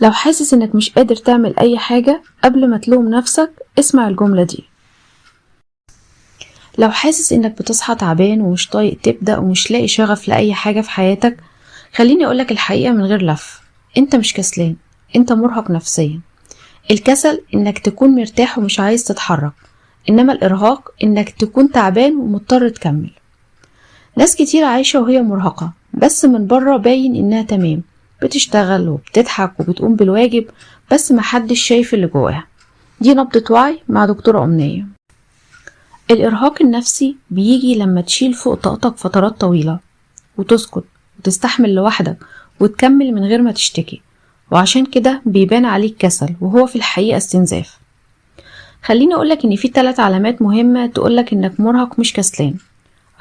لو حاسس انك مش قادر تعمل اي حاجة، قبل ما تلوم نفسك اسمع الجملة دي. لو حاسس انك بتصحى تعبان ومش طايق تبدأ ومش لاقي شغف لأي حاجة في حياتك، خليني اقولك الحقيقة من غير لف، انت مش كسلان، انت مرهق نفسيا. الكسل انك تكون مرتاح ومش عايز تتحرك، انما الارهاق انك تكون تعبان ومضطر تكمل. ناس كتير عايشة وهي مرهقة، بس من بره باين انها تمام، بتشتغل وبتضحك وبتقوم بالواجب، بس محدش شايف اللي جواها. دي نبضة وعي مع دكتورة أمنية. الإرهاق النفسي بيجي لما تشيل فوق طاقتك فترات طويلة وتسكت وتستحمل لوحدك وتكمل من غير ما تشتكي، وعشان كده بيبان عليك كسل وهو في الحقيقة استنزاف. خليني أقولك إن في 3 علامات مهمة تقولك إنك مرهق مش كسلان.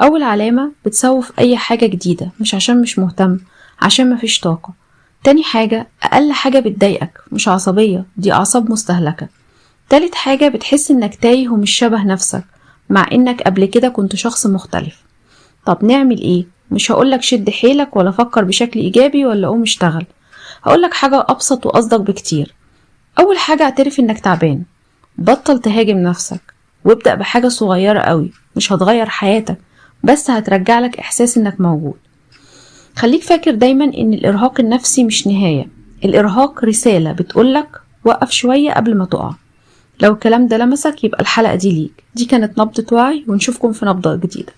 أول علامة، بتسوف أي حاجة جديدة، مش عشان مش مهتم، عشان مفيش طاقة. تاني حاجة، أقل حاجة بتضايقك، مش عصبية، دي أعصاب مستهلكة. تالت حاجة، بتحس إنك تايه ومش شبه نفسك، مع إنك قبل كده كنت شخص مختلف. طب نعمل إيه؟ مش هقولك شد حيلك ولا فكر بشكل إيجابي ولا قوم اشتغل، هقولك حاجة أبسط وأصدق بكتير. أول حاجة، اعترف إنك تعبان، بطل تهاجم نفسك، وابدأ بحاجة صغيرة قوي، مش هتغير حياتك بس هترجعلك إحساس إنك موجود. خليك فاكر دايما إن الإرهاق النفسي مش نهاية، الإرهاق رسالة بتقولك وقف شوية قبل ما تقع. لو الكلام ده لمسك يبقى الحلقة دي ليك. دي كانت نبضة وعي، ونشوفكم في نبضة جديدة.